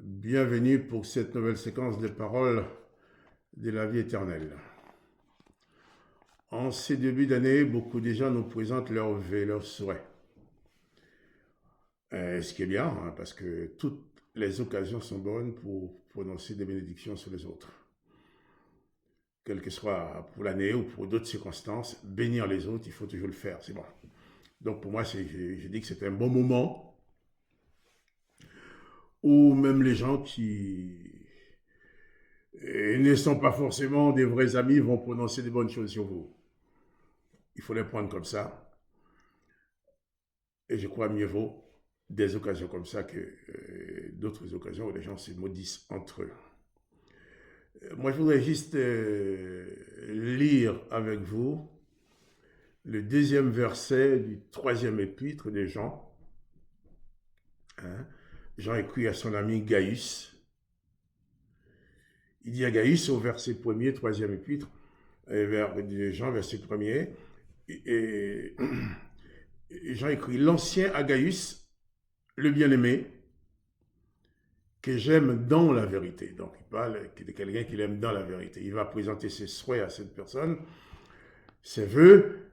Bienvenue pour cette nouvelle séquence de paroles de la vie éternelle. En ces débuts d'année, beaucoup de gens nous présentent leurs vœux, leurs souhaits. Ce qui est bien, parce que toutes les occasions sont bonnes pour prononcer des bénédictions sur les autres. Quel que soit pour l'année ou pour d'autres circonstances, bénir les autres, il faut toujours le faire, c'est bon. Donc pour moi, je dis que c'est un bon moment où même les gens qui ne sont pas forcément des vrais amis vont prononcer des bonnes choses sur vous. Il faut les prendre comme ça. Et je crois mieux vaut des occasions comme ça que d'autres occasions où les gens se maudissent entre eux. Moi, je voudrais juste lire avec vous le deuxième verset du troisième épître de Jean. Jean écrit à son ami Gaius. Il dit à Gaius au verset 1er, troisième épître, Jean, verset 1er, et Jean écrit « L'ancien à Gaius, le bien-aimé, que j'aime dans la vérité. » Donc il parle de quelqu'un qu'il aime dans la vérité. Il va présenter ses souhaits à cette personne, ses vœux,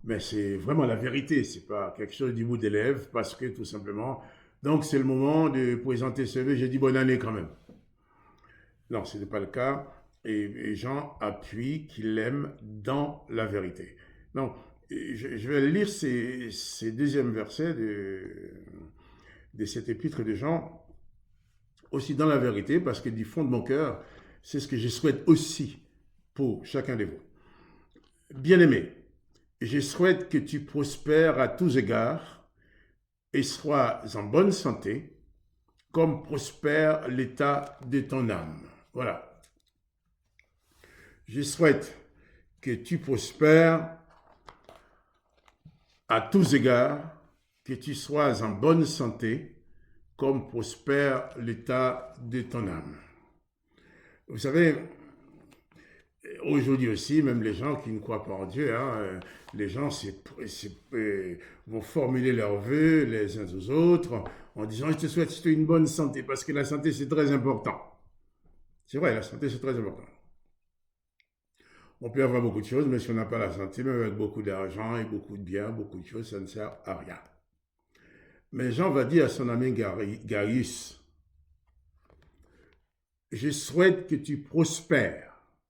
mais c'est vraiment la vérité, c'est pas quelque chose du bout des lèvres, parce que tout simplement, donc c'est le moment de présenter ses vœux, j'ai dit bonne année quand même. Non, ce n'est pas le cas, et Jean appuie qu'il l'aime dans la vérité. Donc, je vais lire ces deuxièmes versets de cet épître de Jean, aussi dans la vérité, parce que du fond de mon cœur, c'est ce que je souhaite aussi pour chacun de vous. Bien-aimé, je souhaite que tu prospères à tous égards et sois en bonne santé, comme prospère l'état de ton âme. Voilà. Je souhaite que tu prospères à tous égards, que tu sois en bonne santé, comme prospère l'état de ton âme. Vous savez, aujourd'hui aussi, même les gens qui ne croient pas en Dieu, les gens vont formuler leurs vœux les uns aux autres en disant « Je te souhaite une bonne santé » parce que la santé, c'est très important. C'est vrai, la santé, c'est très important. On peut avoir beaucoup de choses, mais si on n'a pas la santé, même avec beaucoup d'argent et beaucoup de biens, beaucoup de choses, ça ne sert à rien. Mais Jean va dire à son ami Gaius, je souhaite que tu prospères,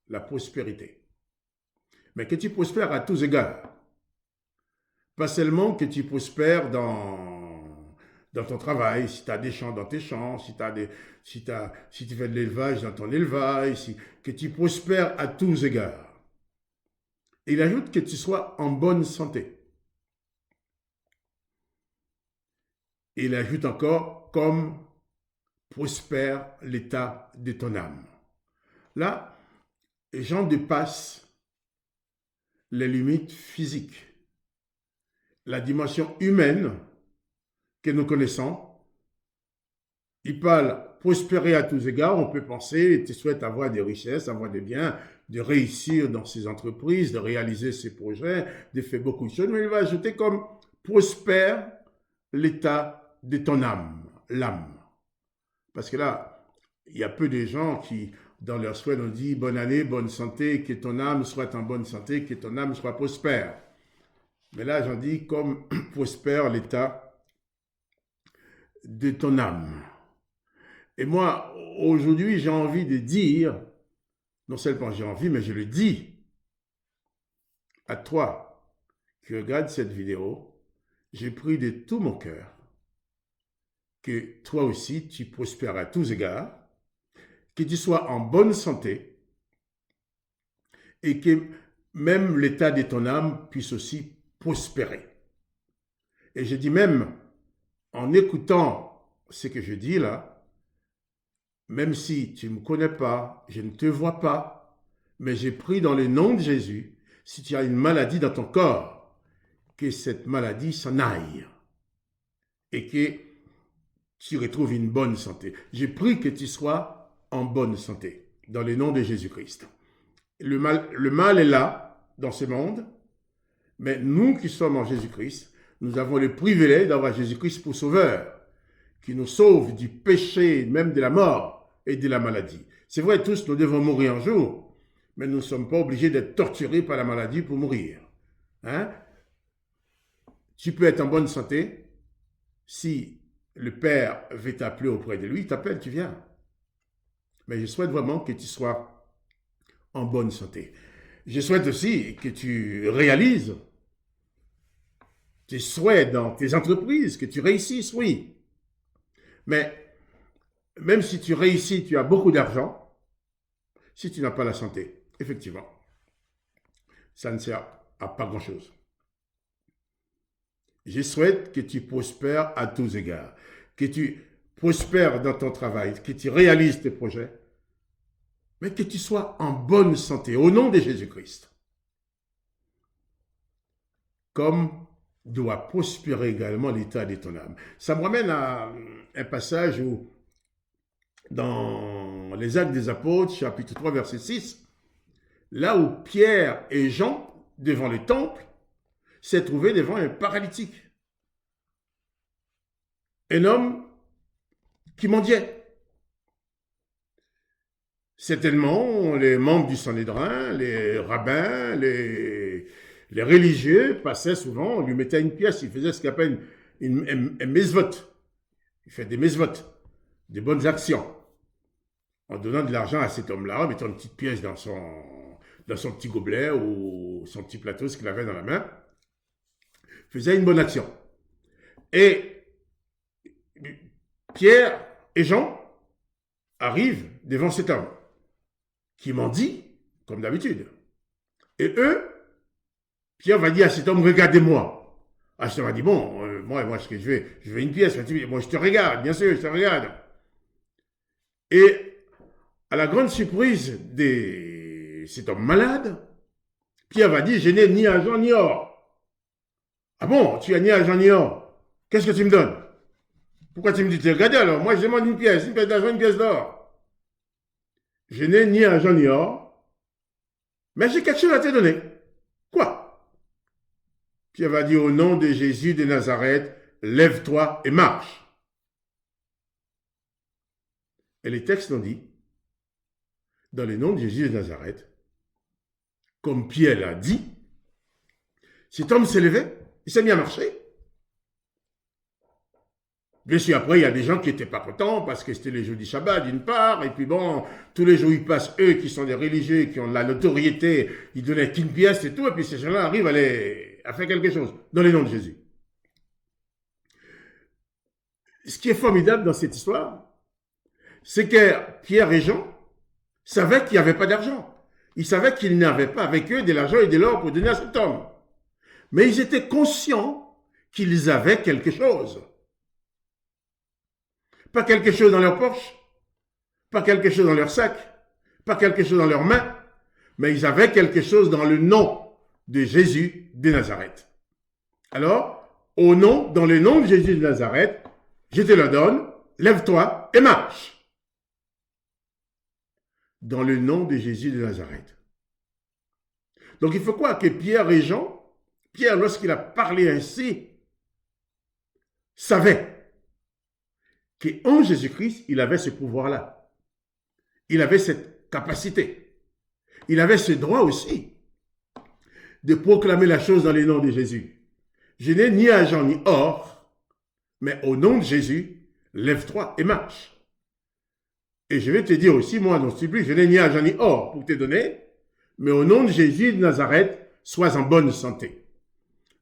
la prospérité, mais que tu prospères à tous égards. Pas seulement que tu prospères dans ton travail, si tu as des champs dans tes champs, si tu fais de l'élevage dans ton élevage, que tu prospères à tous égards. Il ajoute que tu sois en bonne santé. Il ajoute encore, comme prospère l'état de ton âme. Là, Jean dépasse les limites physiques, la dimension humaine que nous connaissons. Il parle prospérer à tous égards. On peut penser, tu souhaites avoir des richesses, avoir des biens, de réussir dans ses entreprises, de réaliser ses projets, de faire beaucoup de choses. Mais il va ajouter comme prospère l'état de ton âme, l'âme. Parce que là, il y a peu de gens qui, dans leurs souhaits, ont dit bonne année, bonne santé, que ton âme soit en bonne santé, que ton âme soit prospère. Mais là, j'en dis comme prospère l'état de ton âme. Et moi, aujourd'hui, j'ai envie de dire, non seulement j'ai envie, mais je le dis à toi qui regardes cette vidéo, j'ai pris de tout mon cœur que toi aussi, tu prospères à tous égards, que tu sois en bonne santé et que même l'état de ton âme puisse aussi prospérer. Et je dis même, en écoutant ce que je dis là, même si tu ne me connais pas, je ne te vois pas, mais j'ai pris dans le nom de Jésus, si tu as une maladie dans ton corps, que cette maladie s'en aille et que tu retrouves une bonne santé. J'ai pris que tu sois en bonne santé, dans le nom de Jésus-Christ. Le mal est là, dans ce monde, mais nous qui sommes en Jésus-Christ, nous avons le privilège d'avoir Jésus-Christ pour sauveur, qui nous sauve du péché, même de la mort et de la maladie. C'est vrai, tous nous devons mourir un jour, mais nous ne sommes pas obligés d'être torturés par la maladie pour mourir. Hein? Tu peux être en bonne santé. Si le Père veut t'appeler auprès de lui, il t'appelle, tu viens. Mais je souhaite vraiment que tu sois en bonne santé. Je souhaite aussi que tu réalises tes souhaits dans tes entreprises, que tu réussisses, oui. Mais même si tu réussis, tu as beaucoup d'argent, si tu n'as pas la santé, effectivement, ça ne sert à pas grand-chose. Je souhaite que tu prospères à tous égards, que tu prospères dans ton travail, que tu réalises tes projets, mais que tu sois en bonne santé, au nom de Jésus-Christ. Comme doit prospérer également l'état de ton âme. Ça me ramène à un passage où, dans les Actes des Apôtres, chapitre 3, verset 6, là où Pierre et Jean, devant le temple, s'est trouvé devant un paralytique. Un homme qui mendiait. Certainement, les membres du Sanhédrin, les rabbins, les religieux passaient souvent, on lui mettait une pièce, il faisait ce qu'on appelle un mesvot. Il fait des mesvot, des bonnes actions. En donnant de l'argent à cet homme-là, en mettant une petite pièce dans son petit gobelet ou son petit plateau, ce qu'il avait dans la main, faisait une bonne action. Et Pierre et Jean arrivent devant cet homme qui mendie, comme d'habitude. Et eux, Pierre va dire à cet homme, regardez-moi. Ah, cet homme va dire, bon, moi, ce que je veux une pièce. Moi, je te regarde, bien sûr, je te regarde. Et à la grande surprise de cet homme malade, Pierre va dire, je n'ai ni argent ni or. Ah bon, tu as ni argent ni or. Qu'est-ce que tu me donnes? Pourquoi tu me dis, regardez alors, moi je demande une pièce d'argent, une pièce d'or. Je n'ai ni argent ni or, mais j'ai quelque chose à te donner. Quoi? Pierre va dire, au nom de Jésus de Nazareth, lève-toi et marche. Et les textes l'ont dit, dans le nom de Jésus de Nazareth, comme Pierre l'a dit, cet homme s'est levé, il s'est mis à marcher. Bien sûr, après, il y a des gens qui n'étaient pas contents parce que c'était les jours du Shabbat, d'une part, et puis bon, tous les jours, ils passent, eux, qui sont des religieux, qui ont la notoriété, ils donnaient qu'une pièce et tout, et puis ces gens-là arrivent à faire quelque chose, dans le nom de Jésus. Ce qui est formidable dans cette histoire, c'est que Pierre et Jean savaient qu'il n'y avait pas d'argent. Ils savaient qu'ils n'avaient pas avec eux de l'argent et de l'or pour donner à cet homme. Mais ils étaient conscients qu'ils avaient quelque chose. Pas quelque chose dans leur poche, pas quelque chose dans leur sac, pas quelque chose dans leurs mains, mais ils avaient quelque chose dans le nom de Jésus de Nazareth. Alors, dans le nom de Jésus de Nazareth, je te le donne, lève-toi et marche. Dans le nom de Jésus de Nazareth. Donc il faut quoi? Que Pierre et Jean, Pierre, lorsqu'il a parlé ainsi, savait qu'en Jésus-Christ, il avait ce pouvoir-là. Il avait cette capacité. Il avait ce droit aussi de proclamer la chose dans le nom de Jésus. Je n'ai ni argent ni or, mais au nom de Jésus, lève-toi et marche. Et je vais te dire aussi, moi, non plus, je n'ai ni argent ni or pour te donner, mais au nom de Jésus de Nazareth, sois en bonne santé.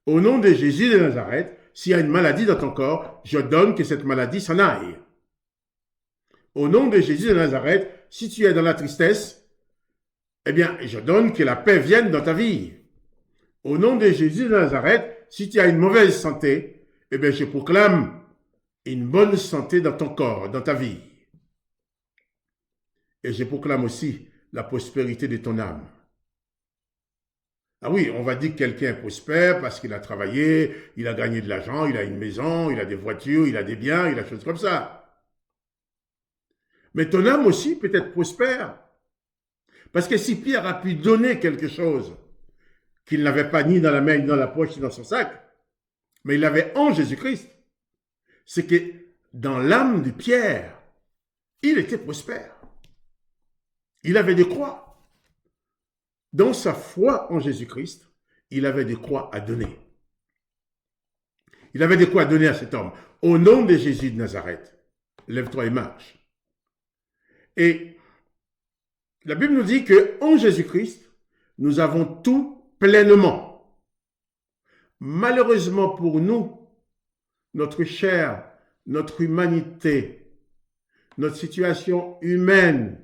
Au nom de Jésus de Nazareth, s'il y a une maladie dans ton corps, je donne que cette maladie s'en aille. Au nom de Jésus de Nazareth, si tu es dans la tristesse, eh bien, je donne que la paix vienne dans ta vie. Au nom de Jésus de Nazareth, si tu as une mauvaise santé, eh bien, je proclame une bonne santé dans ton corps, dans ta vie. Et je proclame aussi la prospérité de ton âme. Ah oui, on va dire que quelqu'un est prospère parce qu'il a travaillé, il a gagné de l'argent, il a une maison, il a des voitures, il a des biens, il a des choses comme ça. Mais ton âme aussi peut être prospère. Parce que si Pierre a pu donner quelque chose qu'il n'avait pas ni dans la main, ni dans la poche, ni dans son sac, mais il l'avait en Jésus-Christ, c'est que dans l'âme de Pierre, il était prospère. Il avait des croix. Dans sa foi en Jésus-Christ, il avait des croix à donner. Il avait des croix à donner à cet homme. Au nom de Jésus de Nazareth, lève-toi et marche. Et la Bible nous dit qu'en Jésus-Christ, nous avons tout pleinement. Malheureusement pour nous, notre chair, notre humanité, notre situation humaine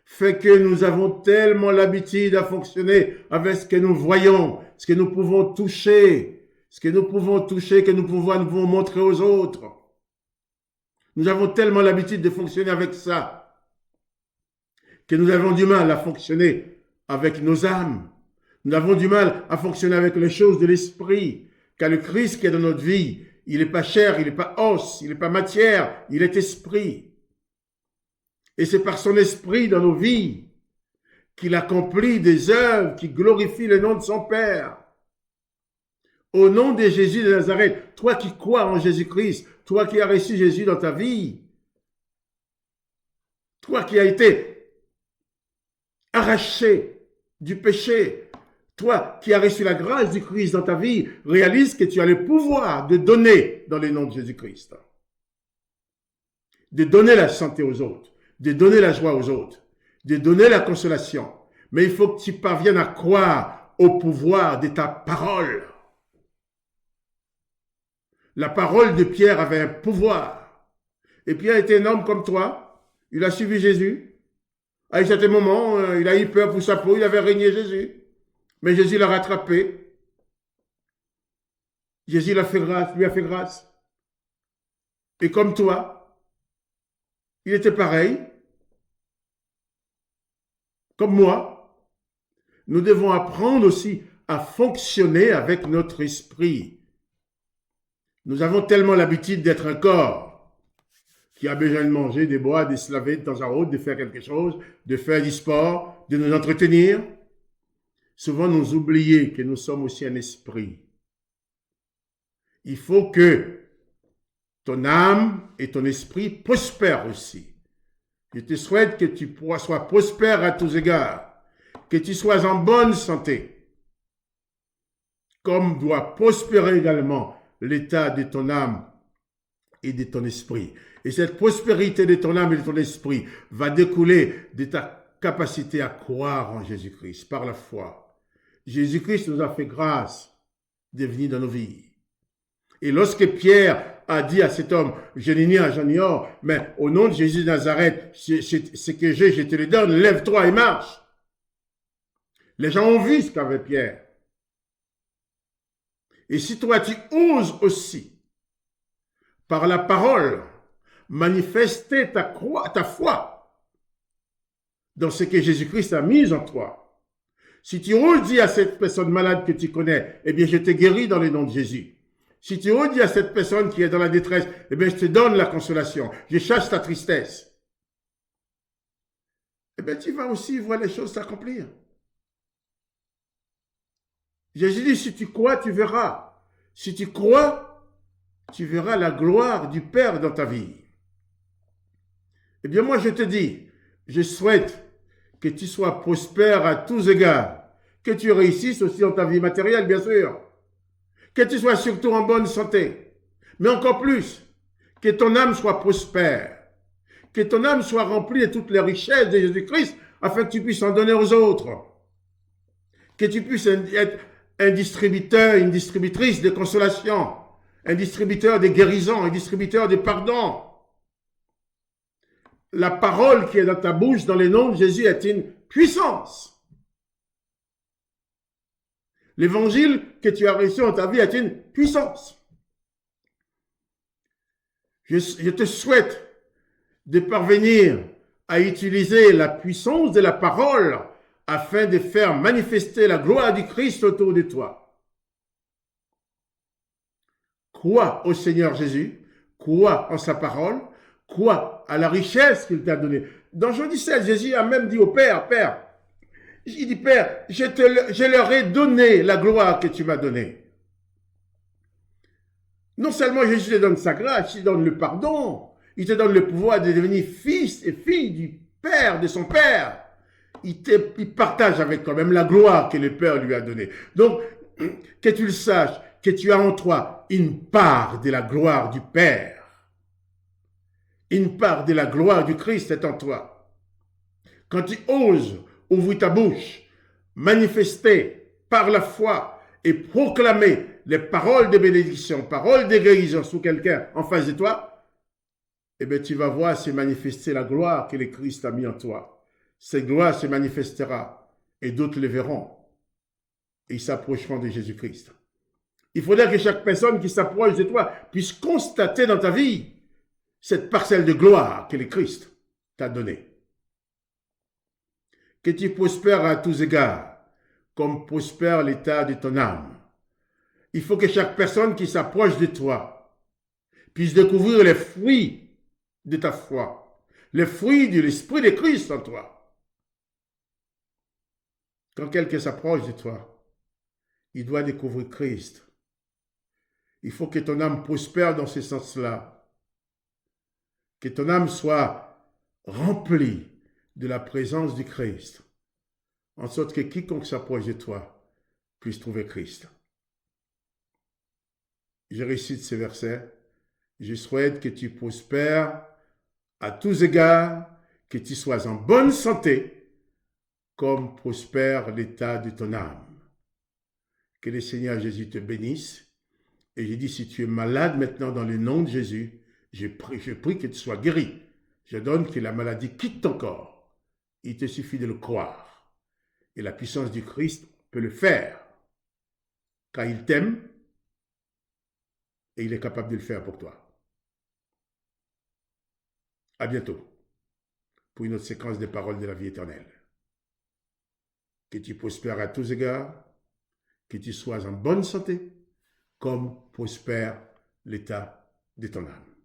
fait que nous avons tellement l'habitude à fonctionner avec ce que nous voyons, ce que nous pouvons toucher, que nous pouvons montrer aux autres. Nous avons tellement l'habitude de fonctionner avec ça que nous avons du mal à fonctionner avec nos âmes. Nous avons du mal à fonctionner avec les choses de l'esprit, car le Christ qui est dans notre vie, il n'est pas chair, il n'est pas os, il n'est pas matière, il est esprit. Et c'est par son esprit dans nos vies qu'il accomplit des œuvres qui glorifient le nom de son Père. Au nom de Jésus de Nazareth, toi qui crois en Jésus-Christ, toi qui as reçu Jésus dans ta vie, toi qui as été arraché du péché, toi qui as reçu la grâce du Christ dans ta vie, réalise que tu as le pouvoir de donner dans le nom de Jésus-Christ. De donner la santé aux autres, de donner la joie aux autres, de donner la consolation. Mais il faut que tu parviennes à croire au pouvoir de ta parole. La parole de Pierre avait un pouvoir. Et Pierre était un homme comme toi. Il a suivi Jésus. À un certain moment, il a eu peur pour sa peau. Il avait régné Jésus. Mais Jésus l'a rattrapé. Jésus lui a fait grâce. Et comme toi, il était pareil. Comme moi, nous devons apprendre aussi à fonctionner avec notre esprit. Nous avons tellement l'habitude d'être un corps qui a besoin de manger, de boire, de se laver de temps en temps, de faire quelque chose, de faire du sport, de nous entretenir. Souvent, nous oublions que nous sommes aussi un esprit. Il faut que ton âme et ton esprit prospèrent aussi. Je te souhaite que tu sois prospère à tous égards, que tu sois en bonne santé, comme doit prospérer également l'état de ton âme et de ton esprit. Et cette prospérité de ton âme et de ton esprit va découler de ta capacité à croire en Jésus-Christ par la foi. Jésus-Christ nous a fait grâce de venir dans nos vies. Et lorsque Pierre a dit à cet homme, je n'ai ni argent ni or, mais au nom de Jésus de Nazareth, ce que j'ai, je te le donne, lève-toi et marche. Les gens ont vu ce qu'avait Pierre. Et si toi tu oses aussi, par la parole, manifester ta foi dans ce que Jésus-Christ a mis en toi, si tu oses dire à cette personne malade que tu connais, eh bien je te guéris dans le nom de Jésus. Si tu oses dire à cette personne qui est dans la détresse, eh bien je te donne la consolation, je chasse ta tristesse, eh bien tu vas aussi voir les choses s'accomplir. Jésus dit, si tu crois, tu verras. Si tu crois, tu verras la gloire du Père dans ta vie. Eh bien, moi, je te dis, je souhaite que tu sois prospère à tous égards, que tu réussisses aussi dans ta vie matérielle, bien sûr, que tu sois surtout en bonne santé, mais encore plus, que ton âme soit prospère, que ton âme soit remplie de toutes les richesses de Jésus-Christ, afin que tu puisses en donner aux autres, que tu puisses être un distributeur, une distributrice de consolation, un distributeur de guérison, un distributeur de pardon. La parole qui est dans ta bouche, dans le nom de Jésus, est une puissance. L'évangile que tu as reçu dans ta vie est une puissance. Je te souhaite de parvenir à utiliser la puissance de la parole afin de faire manifester la gloire du Christ autour de toi. Crois au Seigneur Jésus, crois en sa parole, crois à la richesse qu'il t'a donnée. Dans Jean 17, Jésus a même dit au Père, Père, il dit, Père, je leur ai donné la gloire que tu m'as donnée. Non seulement Jésus te donne sa grâce, il te donne le pardon, il te donne le pouvoir de devenir fils et fille du Père, de son Père. Il partage avec toi-même la gloire que le Père lui a donnée. Donc, que tu le saches, que tu as en toi une part de la gloire du Père. Une part de la gloire du Christ est en toi. Quand tu oses ouvrir ta bouche, manifester par la foi et proclamer les paroles de bénédiction, paroles de guérison sur quelqu'un en face de toi, eh bien, tu vas voir se manifester la gloire que le Christ a mis en toi. Cette gloire se manifestera et d'autres le verront et ils s'approcheront de Jésus-Christ. Il faudrait que chaque personne qui s'approche de toi puisse constater dans ta vie cette parcelle de gloire que le Christ t'a donnée. Que tu prospères à tous égards, comme prospère l'état de ton âme. Il faut que chaque personne qui s'approche de toi puisse découvrir les fruits de ta foi, les fruits de l'Esprit de Christ en toi. Quand quelqu'un s'approche de toi, il doit découvrir Christ. Il faut que ton âme prospère dans ce sens-là. Que ton âme soit remplie de la présence du Christ, en sorte que quiconque s'approche de toi puisse trouver Christ. Je récite ces versets. Je souhaite que tu prospères à tous égards, que tu sois en bonne santé, comme prospère l'état de ton âme. Que le Seigneur Jésus te bénisse. Et je dis, si tu es malade maintenant dans le nom de Jésus, je prie que tu sois guéri. Je donne que la maladie quitte ton corps. Il te suffit de le croire. Et la puissance du Christ peut le faire. Car il t'aime et il est capable de le faire pour toi. À bientôt pour une autre séquence des paroles de la vie éternelle. Que tu prospères à tous égards, que tu sois en bonne santé, comme prospère l'état de ton âme.